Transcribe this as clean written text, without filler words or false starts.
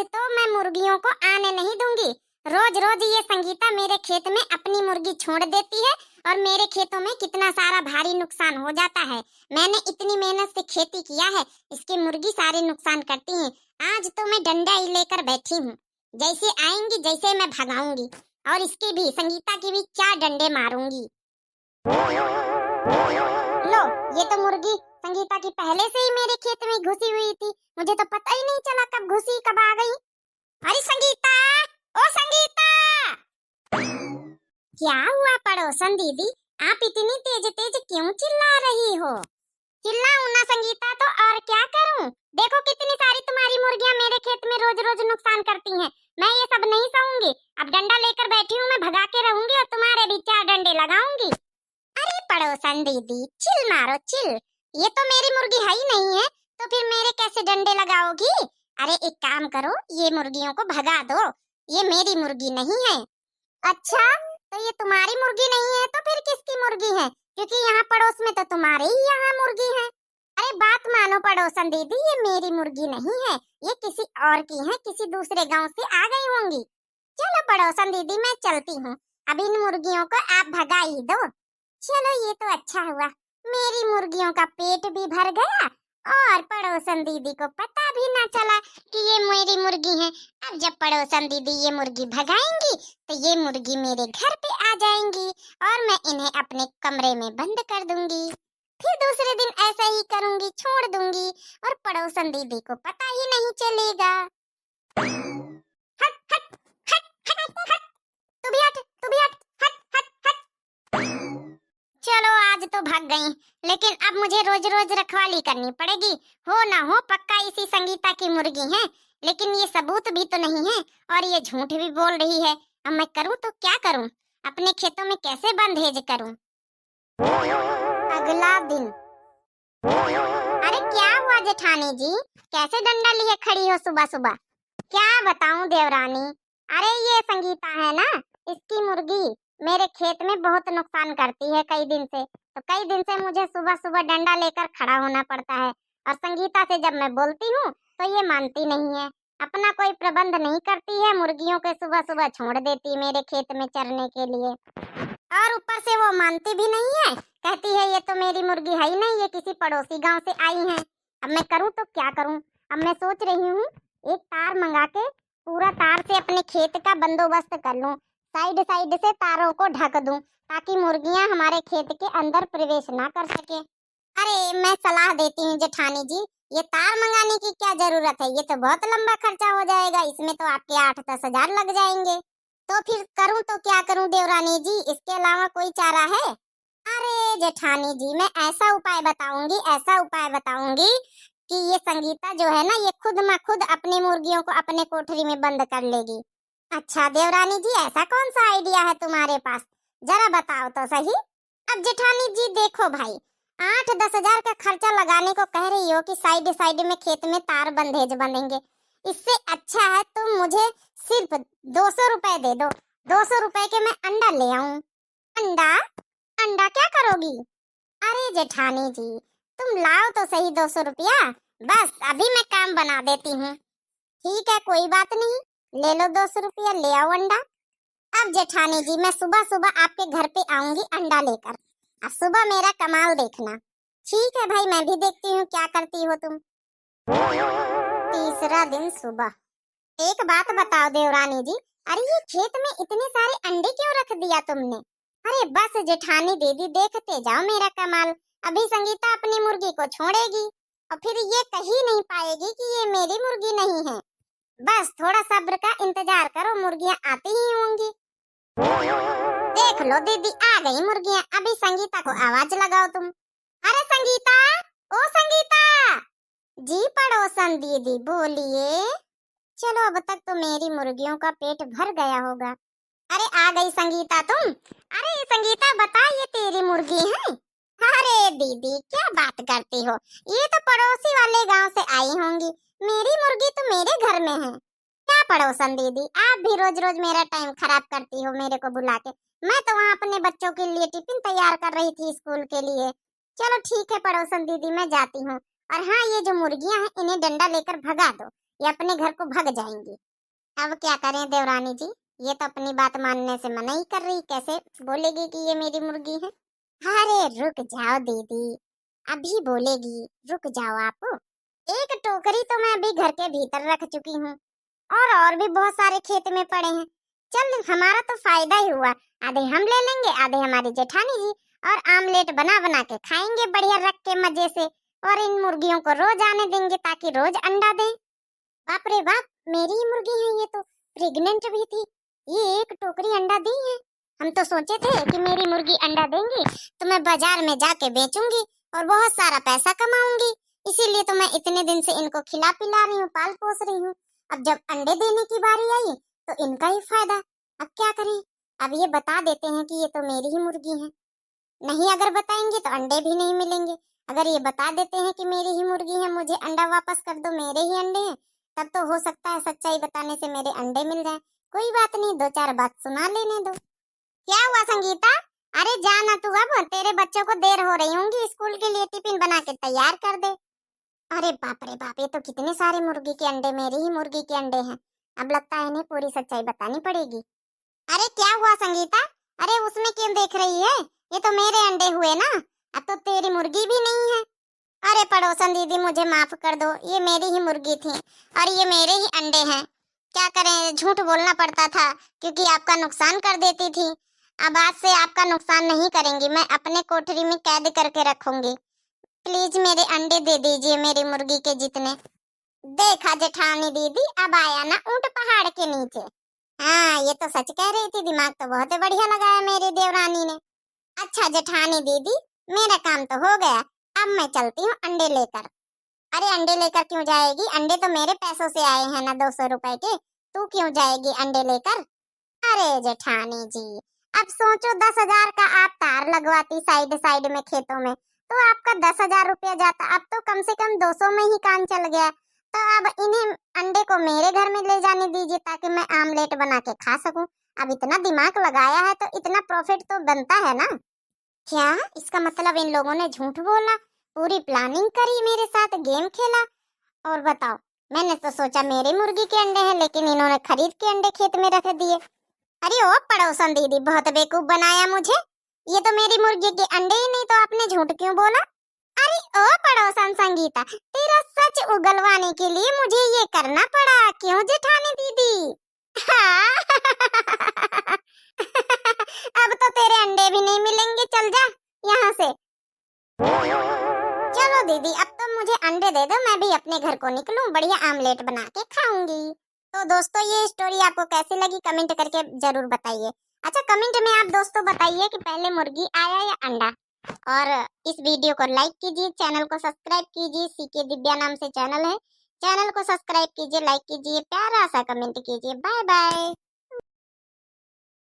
तो मैं मुर्गियों को आने नहीं दूंगी। रोज रोज ये संगीता मेरे खेत में अपनी मुर्गी छोड़ देती है और मेरे खेतों में कितना सारा भारी नुकसान हो जाता है। मैंने इतनी मेहनत से खेती किया है, इसकी मुर्गी सारे नुकसान करती है। आज तो मैं डंडा ही लेकर बैठी हूँ, जैसे आएंगी जैसे मैं भगाऊंगी और इसकी भी, संगीता की भी क्या डंडे मारूंगी। लो, ये तो मुर्गी संगीता की पहले से ही मेरे खेत में घुसी हुई थी, मुझे तो पता ही नहीं चला कब घुसी कब आ गई। अरे संगीता, ओ संगीता! क्या हुआ पड़ोसन दीदी, आप इतनी तेज तेज क्यों चिल्ला रही हो? चिल्लाऊं ना संगीता तो और क्या करूं? देखो कितनी सारी तुम्हारी मुर्गियां मेरे खेत में रोज रोज नुकसान करती हैं। मैं ये सब नहीं सहूंगी। अब डंडा लेकर बैठी हूँ, मैं भगा के रहूंगी और तुम्हारे भी 4 डंडे लगाऊंगी। अरे पड़ोसन दीदी, चिल मारो चिल। ये तो मेरी मुर्गी है ही नहीं है, तो फिर मेरे कैसे डंडे लगाओगी? अरे एक काम करो, ये मुर्गियों को भगा दो, ये मेरी मुर्गी नहीं है। अच्छा, तो ये तुम्हारी मुर्गी नहीं है तो फिर किसकी मुर्गी है? क्योंकि यहाँ पड़ोस में तो तुम्हारे ही यहाँ मुर्गी है। अरे बात मानो पड़ोसन दीदी, ये मेरी मुर्गी नहीं है, ये किसी और की है, किसी दूसरे गांव से आ गई होंगी। चलो पड़ोसन दीदी, मैं चलती हूँ, अब इन मुर्गियों को आप भगा ही दो। चलो ये तो अच्छा हुआ, मेरी मुर्गियों का पेट भी भर गया और पड़ोसन दीदी को पता भी ना चला कि ये मेरी मुर्गी है। अब जब पड़ोसन दीदी ये मुर्गी भगाएंगी तो ये मुर्गी मेरे घर पे आ जाएंगी और मैं इन्हें अपने कमरे में बंद कर दूंगी। फिर दूसरे दिन ऐसा ही करूंगी, छोड़ दूंगी और पड़ोसन दीदी को पता ही नहीं चलेगा। हट हट हट हट हट, तू भी हट, तू भी हट, हट हट हट। चलो आज तो भाग गई, लेकिन अब मुझे रोज रोज रखवाली करनी पड़ेगी। हो ना हो पक्का इसी संगीता की मुर्गी है, लेकिन ये सबूत भी तो नहीं है और ये झूठ भी बोल रही है। अब मैं करूं तो क्या करूं? अपने खेतों में कैसे बंधेज करूं? अगला दिन। अरे क्या हुआ जेठानी जी, कैसे डंडा लिए खड़ी हो सुबह सुबह? क्या बताऊं देवरानी, अरे ये संगीता है ना, इसकी मुर्गी मेरे खेत में बहुत नुकसान करती है कई दिन से। तो कई दिन से मुझे सुबह सुबह डंडा लेकर खड़ा होना पड़ता है और संगीता से जब मैं बोलती हूँ तो ये मानती नहीं है, अपना कोई प्रबंध नहीं करती है, मुर्गियों के सुबह सुबह छोड़ देती मेरे खेत में चरने के लिए। और ऊपर से वो मानती भी नहीं है, कहती है ये तो मेरी मुर्गी है ही नहीं, ये किसी पड़ोसी गांव से आई है। अब मैं करूँ तो क्या करूँ? अब मैं सोच रही हूँ एक तार मंगा के पूरा तार से अपने खेत का बंदोबस्त कर लूं, साइड साइड से तारों को ढक दूं ताकि मुर्गियां हमारे खेत के अंदर प्रवेश ना कर सके। अरे मैं सलाह देती हूँ जेठानी जी, ये तार मंगाने की क्या जरूरत है, ये तो बहुत लंबा खर्चा हो जाएगा, इसमें तो आपके 8-10 हजार लग जाएंगे। तो फिर करूँ तो क्या करूँ देवरानी जी, इसके अलावा कोई चारा है? अरे जेठानी जी, मैं ऐसा उपाय बताऊंगी, ऐसा उपाय बताऊंगी कि ये संगीता जो है ना, ये खुद म खुद अपनी मुर्गियों को अपने कोठरी में बंद कर लेगी। अच्छा देवरानी जी, ऐसा कौन सा आइडिया है तुम्हारे पास, जरा बताओ तो सही। अब जेठानी जी देखो भाई, 8-10 हजार का खर्चा लगाने को कह रही हो कि साइड साइड में खेत में तार बंधेज बंधेंगे, इससे अच्छा है तुम मुझे सिर्फ 200 रुपए दे दो, 200 रुपए के मैं अंडा ले आऊं। अंडा? अंडा क्या करोगी? अरे जेठानी जी, तुम लाओ तो सही 200 रुपया, बस अभी मैं काम बना देती हूँ। ठीक है कोई बात नहीं, ले लो 200 रुपया, ले आओ अंडा। अब जेठानी जी मैं सुबह सुबह आपके घर पे आऊंगी अंडा लेकर, अब सुबह मेरा कमाल देखना। ठीक है भाई, मैं भी देखती हूँ क्या करती हो तुम। तीसरा दिन सुबह। एक बात बताओ देवरानी जी, अरे ये खेत में इतने सारे अंडे क्यों रख दिया तुमने? अरे बस जेठानी दीदी देखते जाओ मेरा कमाल, अभी संगीता अपनी मुर्गी को छोड़ेगी और फिर ये कहीं नहीं पाएगी कि ये मेरी मुर्गी नहीं है। बस थोड़ा सब्र का इंतजार करो, मुर्गियां आती ही होंगी। देख लो दीदी आ गई मुर्गियां, अभी संगीता को आवाज लगाओ तुम। अरे संगीता, ओ संगीता! जी पड़ोसन दीदी बोलिए। चलो अब तक तो मेरी मुर्गियों का पेट भर गया होगा। अरे आ गई संगीता तुम? अरे संगीता बता, ये तेरी मुर्गी है? अरे दीदी क्या बात करती हो, ये तो पड़ोसी वाले गांव से आई होंगी, मेरी मुर्गी तो मेरे घर में है। क्या पड़ोसन दीदी, आप भी रोज रोज मेरा टाइम खराब करती हो मेरे को बुला के। मैं तो वहाँ अपने बच्चों के लिए टिफिन तैयार कर रही थी स्कूल के लिए। चलो ठीक है पड़ोसन दीदी, मैं जाती हूँ। और हाँ, ये जो मुर्गियाँ हैं इन्हें डंडा लेकर भगा दो, ये अपने घर को भाग जाएंगी। अब क्या करें देवरानी जी, ये तो अपनी बात मानने से मना ही कर रही, कैसे बोलेगी कि ये मेरी मुर्गी है। अरे रुक जाओ दीदी, अभी बोलेगी, रुक जाओ आप। एक टोकरी तो मैं अभी घर के भीतर रख चुकी हूँ, और भी बहुत सारे खेत में पड़े हैं। चल हमारा तो फायदा ही हुआ, आधे हम ले लेंगे, आधे हमारी जेठानी जी, और आमलेट बना बना के खाएंगे बढ़िया रख के मजे से। और इन मुर्गियों को रोज आने देंगे ताकि रोज अंडा दें। बाप रे बाप, मेरी ही मुर्गी है ये तो, प्रेग्नेंट भी थी, ये एक टोकरी अंडा दी है। हम तो सोचे थे कि मेरी मुर्गी अंडा देंगी तो मैं बाजार में जाके बेचूंगी और बहुत सारा पैसा कमाऊंगी, इसीलिए तो मैं इतने दिन से इनको खिला पिला रही हूँ, पाल पोस रही हूँ। अब जब अंडे देने की बारी आई तो इनका ही फायदा। अब क्या करें, अब ये बता देते हैं कि ये तो मेरी ही मुर्गी है। नहीं अगर बताएंगे तो अंडे भी नहीं मिलेंगे। अगर ये बता देते हैं कि मेरी ही मुर्गी है, मुझे अंडा वापस कर दो, मेरे ही अंडे हैं, तब तो हो सकता है सच्चाई बताने से मेरे अंडे मिल जाए। कोई बात नहीं, दो चार बात सुना लेने दो। क्या हुआ संगीता? अरे जाना तू, अब तेरे बच्चों को देर हो रही होंगी, स्कूल के लिए टिफिन बना के तैयार कर दे। अरे बाप रे बाप, ये तो कितने सारे मुर्गी के अंडे, मेरी ही मुर्गी के अंडे हैं। अब लगता है इन्हें पूरी सच्चाई बतानी पड़ेगी। अरे क्या हुआ संगीता? अरे उसमें क्यों देख रही है, ये तो मेरे अंडे हुए ना, अब तो तेरी मुर्गी भी नहीं है। अरे पड़ोसन दीदी मुझे माफ कर दो, ये मेरी ही मुर्गी थी और ये मेरे ही अंडे हैं। क्या करें, झूठ बोलना पड़ता था क्योंकि आपका नुकसान कर देती थी। अब आज से आपका नुकसान नहीं करेंगी, मैं अपने कोठरी में कैद करके रखूंगी। प्लीज मेरे अंडे दे दीजिए, मेरी मुर्गी के जितने। देखा जेठानी दीदी, अब आया ना ऊंट पहाड़ के नीचे। हाँ ये तो सच कह रही थी, दिमाग तो बहुत बढ़िया लगाया मेरी देवरानी ने। अच्छा जेठानी दीदी, मेरा काम तो हो गया, अब मैं चलती हूँ अंडे लेकर। अरे अंडे लेकर क्यों जाएगी, अंडे तो मेरे पैसों से आए हैं ना, 200 रुपए के, तू क्यों जाएगी अंडे लेकर? अरे जेठानी जी, अब सोचो 10,000 का आप तार लगवाती साइड साइड में खेतों में, तो आपका 10,000 रुपया जाता, अब तो कम से कम 200 में ही काम चल गया। तो अब इन्हें अंडे को मेरे घर में ले जाने दीजिए ताकि मैं आमलेट बना के खा सकूं। अब इतना दिमाग लगाया है तो इतना प्रॉफिट तो बनता है ना। क्या इसका मतलब इन लोगों ने झूठ बोला, पूरी प्लानिंग करी, मेरे साथ गेम खेला? और बताओ, मैंने तो सोचा मेरी मुर्गी के अंडे हैं, लेकिन इन्होंने खरीद के अंडे खेत में रख दिए। अरे ओ पड़ोसन दीदी, बहुत बेवकूफ बनाया मुझे, ये तो मेरी मुर्गी के अंडे ही नहीं, तो आपने झूठ क्यों बोला? अरे ओ पड़ोसन संगीता, तेरा सच उगलवाने के लिए मुझे ये करना पड़ा, क्यों जेठानी दीदी? हाँ। अब तो तेरे अंडे भी नहीं मिलेंगे, चल जा यहाँ से। चलो दीदी, अब तो मुझे अंडे दे दो, मैं भी अपने घर को निकलूं, बढ़िया आमलेट बना के खाऊंगी। तो दोस्तों ये स्टोरी आपको कैसी लगी कमेंट करके जरूर बताइए। अच्छा कमेंट में आप दोस्तों बताइए कि पहले मुर्गी आया या अंडा। और इस वीडियो को लाइक कीजिए, चैनल को सब्सक्राइब कीजिए, सीके दिव्या नाम से चैनल है, चैनल को सब्सक्राइब कीजिए, लाइक कीजिए, प्यारा सा कमेंट कीजिए। Bye bye.